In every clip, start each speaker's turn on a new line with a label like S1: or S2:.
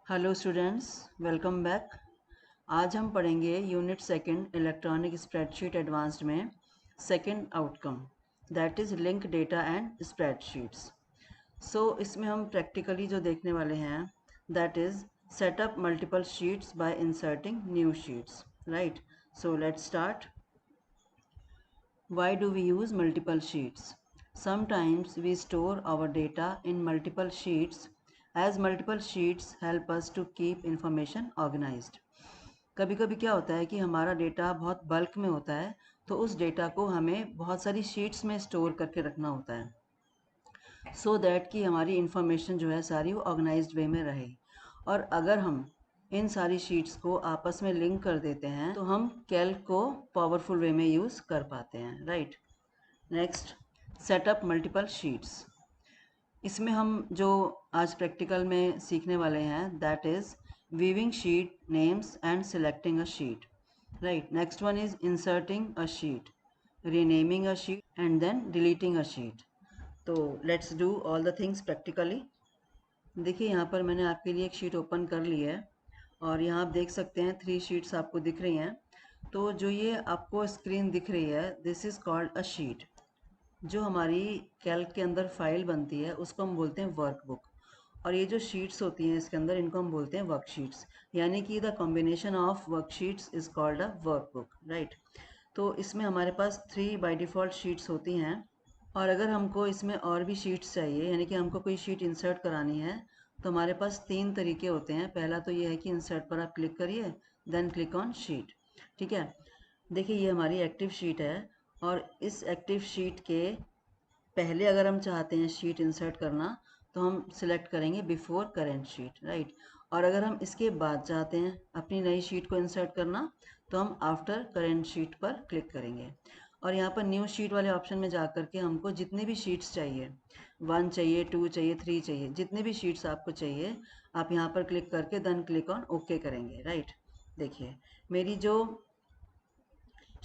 S1: Hello students, welcome back. आज हम पढ़ेंगे unit second electronic spreadsheet advanced में second outcome, that is link data and spreadsheets. So इसमें हम प्रैक्टिकली जो देखने वाले हैं that is setup multiple sheets by inserting new sheets, right. So let's start. Why do we use multiple sheets? Sometimes we store our data in multiple sheets as multiple sheets help us to keep information organized. कभी कभी क्या होता है कि हमारा data बहुत bulk में होता है, तो उस डेटा को हमें बहुत सारी शीट्स में स्टोर करके रखना होता है सो दैट कि हमारी इंफॉर्मेशन जो है सारी वो ऑर्गेनाइज्ड वे में रहे। और अगर हम इन सारी शीट्स को आपस में लिंक कर देते हैं तो हम कैल्क को पावरफुल वे में यूज़ कर पाते हैं, right. Next, setup multiple sheets. इसमें हम जो आज प्रैक्टिकल में सीखने वाले हैं that is viewing sheet names and selecting a sheet, right. Next one is inserting a sheet, renaming a sheet and then deleting a sheet. तो let's do all the things practically. देखिए यहाँ पर मैंने आपके लिए एक शीट ओपन कर ली है और यहाँ आप देख सकते हैं 3 शीट्स आपको दिख रही हैं। तो जो ये आपको स्क्रीन दिख रही है this is called a sheet. जो हमारी कैल्क के अंदर फाइल बनती है उसको हम बोलते हैं वर्कबुक, और ये जो शीट्स होती हैं इसके अंदर इनको हम बोलते हैं वर्कशीट्स, यानी कि the combination of worksheets is called a workbook, right. तो इसमें हमारे पास 3 बाय डिफ़ॉल्ट शीट्स होती हैं, और अगर हमको इसमें और भी शीट्स चाहिए यानी कि हमको कोई शीट इंसर्ट करानी है तो हमारे पास 3 तरीके होते हैं। पहला तो ये है कि इंसर्ट पर आप क्लिक करिए, देन क्लिक ऑन शीट, ठीक है। देखिए ये हमारी एक्टिव शीट है, और इस एक्टिव शीट के पहले अगर हम चाहते हैं शीट इंसर्ट करना तो हम सिलेक्ट करेंगे बिफोर करेंट शीट, राइट। और अगर हम इसके बाद चाहते हैं अपनी नई शीट को इंसर्ट करना तो हम आफ्टर करेंट शीट पर क्लिक करेंगे। और यहाँ पर न्यू शीट वाले ऑप्शन में जा कर के हमको जितने भी शीट्स चाहिए, 1 चाहिए, 2 चाहिए, 3 चाहिए, जितने भी शीट्स आपको चाहिए आप यहाँ पर क्लिक करके देन क्लिक ऑन ओके करेंगे, राइट। देखिए मेरी जो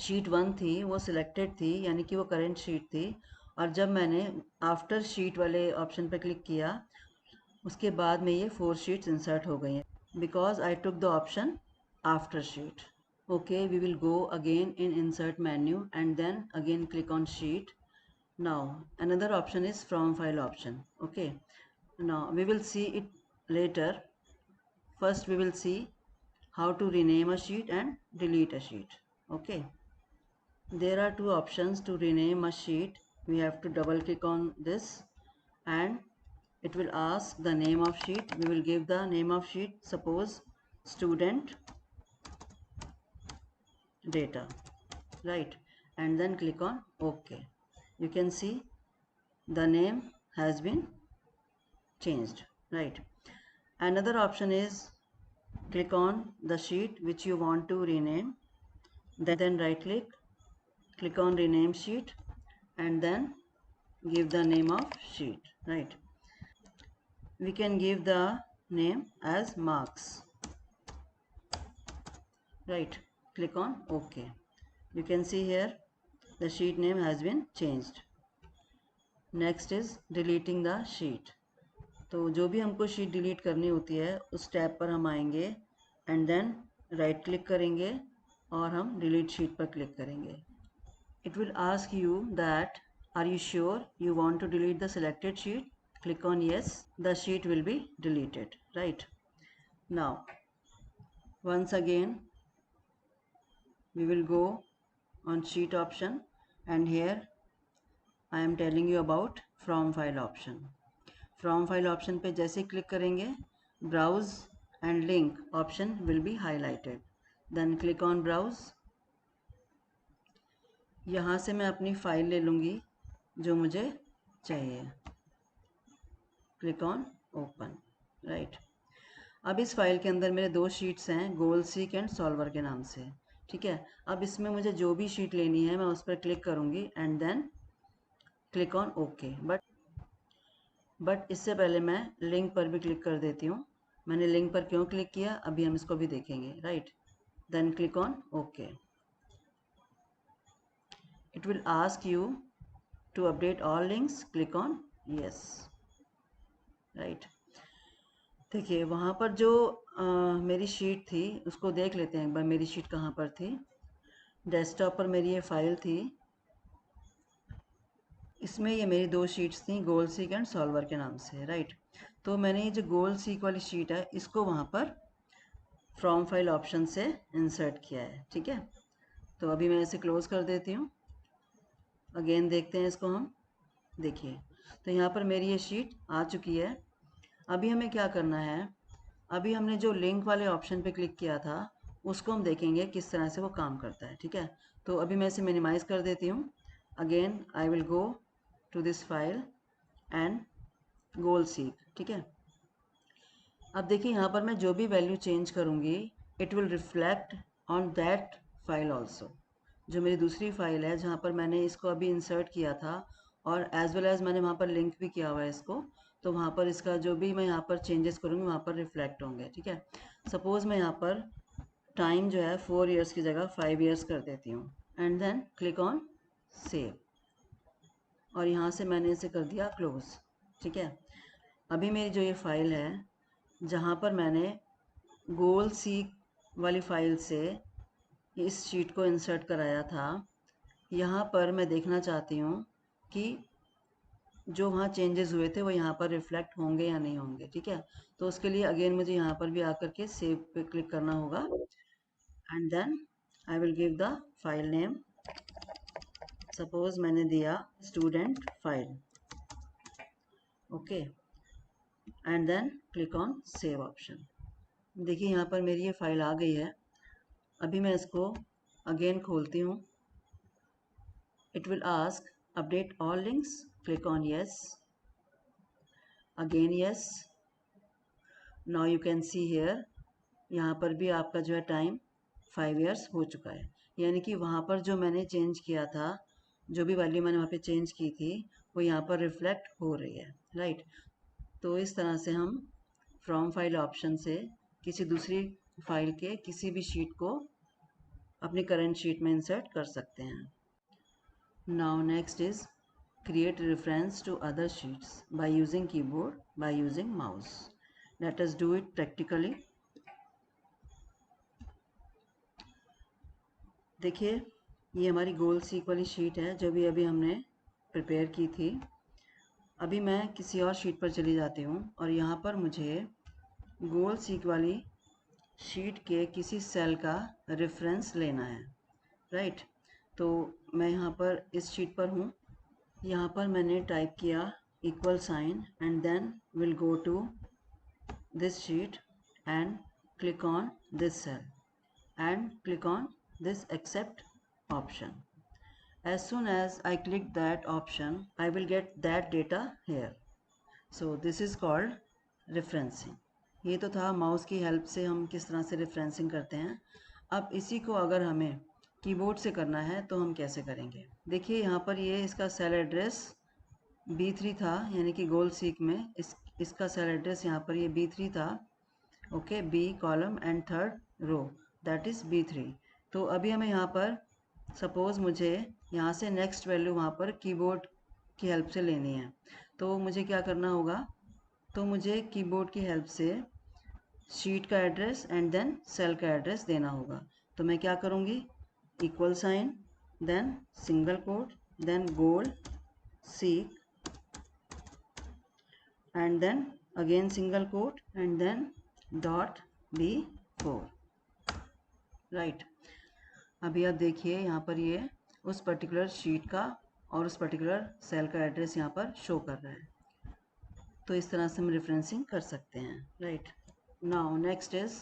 S1: शीट 1 थी वो सिलेक्टेड थी, यानी कि वो करेंट शीट थी, और जब मैंने आफ्टर शीट वाले ऑप्शन पर क्लिक किया उसके बाद में ये 4 शीट्स इंसर्ट हो गई हैं because I took the option after sheet. Okay, we will go again in insert menu and then again click on sheet. Now another option is from file option. Okay, now we will see it later. First we will see how to rename a sheet and delete a sheet. Okay, there are 2 options to rename a sheet. We have to double click on this and it will ask the name of sheet. We will give the name of sheet, suppose student data, right, and then click on OK. You can see the name has been changed, right. Another option is click on the sheet which you want to rename, then right click on rename sheet and then give the name of sheet, right. We can give the name as marks, right. Click on OK. You can see here the sheet name has been changed. Next is deleting the sheet. तो जो भी हमको sheet delete करनी होती है उस tab पर हम आएंगे एंड देन राइट क्लिक करेंगे और हम डिलीट शीट पर क्लिक करेंगे। It will ask you that are you sure you want to delete the selected sheet, click on yes, the sheet will be deleted, right. Now once again we will go on sheet option and here I am telling you about from file option. From file option पे जैसे click करेंगे browse and link option will be highlighted, then click on browse. यहाँ से मैं अपनी file ले लूँगी जो मुझे चाहिए, क्लिक ऑन ओपन, राइट। अब इस फाइल के अंदर मेरे 2 शीट्स हैं गोल सीक एंड सॉल्वर के नाम से, ठीक है। अब इसमें मुझे जो भी शीट लेनी है मैं उस पर क्लिक करूँगी and then click on okay. But इससे पहले मैं लिंक पर भी क्लिक कर देती हूँ। मैंने लिंक पर क्यों क्लिक किया अभी हम इसको भी देखेंगे, right. Then click on okay. It will ask you to update all links, click on yes, right. देखिए वहाँ पर जो मेरी शीट थी उसको देख लेते हैं एक बार, मेरी शीट कहाँ पर थी। डेस्कटॉप पर मेरी ये फाइल थी, इसमें ये मेरी दो शीट्स थी, गोल सीक एंड सॉल्वर के नाम से, राइट। तो मैंने ये जो गोल सीक वाली शीट है इसको वहाँ पर फ्रॉम फाइल ऑप्शन से इंसर्ट किया है, ठीक है। तो अभी मैं इसे क्लोज कर देती हूँ, अगेन देखते हैं इसको हम। देखिए तो यहाँ पर मेरी ये शीट आ चुकी है। अभी हमें क्या करना है, अभी हमने जो लिंक वाले ऑप्शन पे क्लिक किया था उसको हम देखेंगे किस तरह से वो काम करता है, ठीक है। तो अभी मैं इसे मिनिमाइज़ कर देती हूँ। Again I will go to this file and goal seek, ठीक है। अब देखिए यहाँ पर मैं जो भी वैल्यू चेंज करूँगी it will reflect on that file also. जो मेरी दूसरी फाइल है जहाँ पर मैंने इसको अभी इंसर्ट किया था और एज वेल एज़ मैंने वहाँ पर लिंक भी किया हुआ है इसको, तो वहाँ पर इसका जो भी मैं यहाँ पर चेंजेस करूँगी वहाँ पर रिफ्लेक्ट होंगे, ठीक है। सपोज़ मैं यहाँ पर टाइम जो है 4 ईयर्स की जगह 5 ईयर्स कर देती हूँ and then click on save, और यहाँ से मैंने इसे कर दिया क्लोज, ठीक है। अभी मेरी जो ये फाइल है जहाँ पर मैंने गोल सीक वाली फाइल से इस शीट को इंसर्ट कराया था, यहाँ पर मैं देखना चाहती हूँ कि जो वहाँ चेंजेस हुए थे वो यहाँ पर रिफ्लेक्ट होंगे या नहीं होंगे, ठीक है। तो उसके लिए अगेन मुझे यहाँ पर भी आकर के सेव पे क्लिक करना होगा and then I will give the file name. Suppose मैंने दिया student file, okay, and then click on save option. देखिए यहाँ पर मेरी ये फाइल आ गई है। अभी मैं इसको अगेन खोलती हूँ। It will ask update all links, click on yes, again yes. Now you can see here, यहाँ पर भी आपका जो है टाइम 5 ईयर्स हो चुका है। यानी कि वहाँ पर जो मैंने चेंज किया था, जो भी वैल्यू मैंने वहाँ पे चेंज की थी वो यहाँ पर रिफ्लेक्ट हो रही है, राइट। तो इस तरह से हम फ्रॉम फाइल ऑप्शन से किसी दूसरी फाइल के किसी भी शीट को अपनी करंट शीट में इंसर्ट कर सकते हैं। Now next is create reference to other sheets by using keyboard, by using mouse. Let us do it practically. देखिए ये हमारी गोल सीक वाली शीट है जो भी अभी हमने प्रिपेयर की थी। अभी मैं किसी और शीट पर चली जाती हूँ और यहाँ पर मुझे गोल सीक वाली शीट के किसी सेल का रेफरेंस लेना है, राइट। तो मैं यहाँ पर इस शीट पर हूँ, यहाँ पर मैंने टाइप किया equal sign and then will go to this sheet and click on this cell and click on this accept option. As soon as I click that option, I will get that data here. So this is called referencing. ये तो था mouse की help से हम किस तरह से referencing करते हैं। अब इसी को अगर हमें कीबोर्ड से करना है तो हम कैसे करेंगे। देखिए यहाँ पर ये इसका सेल एड्रेस B3 था, यानी कि गोल सीक में इसका सेल एड्रेस यहाँ पर ये B3 था, okay, B column and third row, that is B3। तो अभी हमें यहाँ पर सपोज़ मुझे यहाँ से नेक्स्ट वैल्यू वहाँ पर कीबोर्ड की हेल्प से लेनी है, तो मुझे क्या करना होगा, तो मुझे कीबोर्ड की हेल्प से शीट का एड्रेस एंड देन सेल का एड्रेस देना होगा। तो मैं क्या करूँगी, equal sign then single quote then goal seek and then again single quote and then dot B4, right. अभी आप देखिए यहाँ पर ये उस पर्टिकुलर शीट का और उस पर्टिकुलर सेल का एड्रेस यहाँ पर शो कर रहा है। तो इस तरह से हम रेफरेंसिंग कर सकते हैं, right. Now next is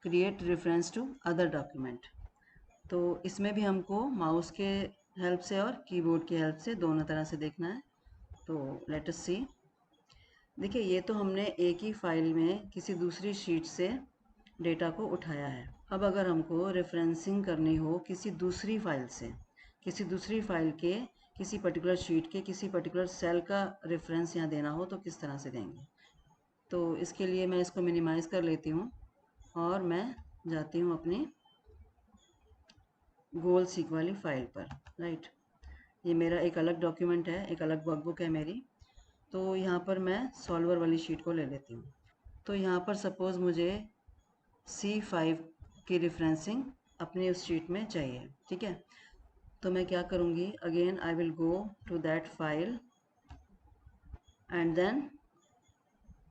S1: create reference to other document. तो इसमें भी हमको माउस के हेल्प से और कीबोर्ड की हेल्प से दोनों तरह से देखना है। तो लेट अस सी। देखिए ये तो हमने एक ही फाइल में किसी दूसरी शीट से डेटा को उठाया है। अब अगर हमको रेफरेंसिंग करनी हो किसी दूसरी फाइल से, किसी दूसरी फाइल के किसी पर्टिकुलर शीट के किसी पर्टिकुलर सेल का रेफरेंस यहाँ देना हो तो किस तरह से देंगे। तो इसके लिए मैं इसको मिनिमाइज़ कर लेती हूँ और मैं जाती हूँ अपनी गोल सीक वाली फाइल पर, राइट। ये मेरा एक अलग डॉक्यूमेंट है, एक अलग वर्कबुक है मेरी। तो यहाँ पर मैं सॉल्वर वाली शीट को ले लेती हूँ। तो यहाँ पर सपोज़ मुझे C5 की रेफरेंसिंग अपनी उस शीट में चाहिए, ठीक है। तो मैं क्या करूँगी, again I will go to that file and then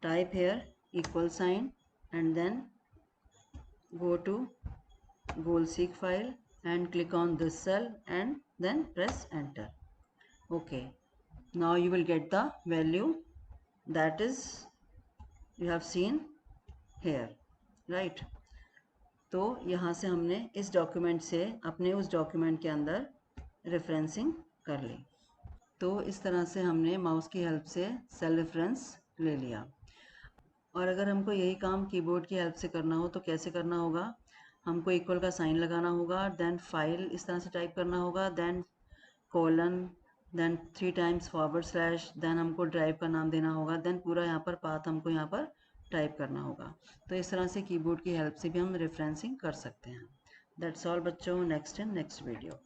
S1: type here equal sign and then go to goal seek file and click on this cell and then press enter. Okay, now you will get the value that is you have seen here, right? तो यहाँ से हमने इस document से अपने उस document के अंदर रेफरेंसिंग कर ली। तो इस तरह से हमने माउस की हेल्प से सेल रेफरेंस ले लिया। और अगर हमको यही काम कीबोर्ड की हेल्प से करना हो तो कैसे करना होगा, हमको इक्वल का साइन लगाना होगा, देन फाइल इस तरह से टाइप करना होगा, then colon, then 3 times forward slash, then हमको ड्राइव का नाम देना होगा, देन पूरा यहाँ पर पाथ हमको यहाँ पर टाइप करना होगा। तो इस तरह से कीबोर्ड की हेल्प से भी हम रेफरेंसिंग कर सकते हैं। दैट्स ऑल बच्चों, नेक्स्ट इन नेक्स्ट वीडियो।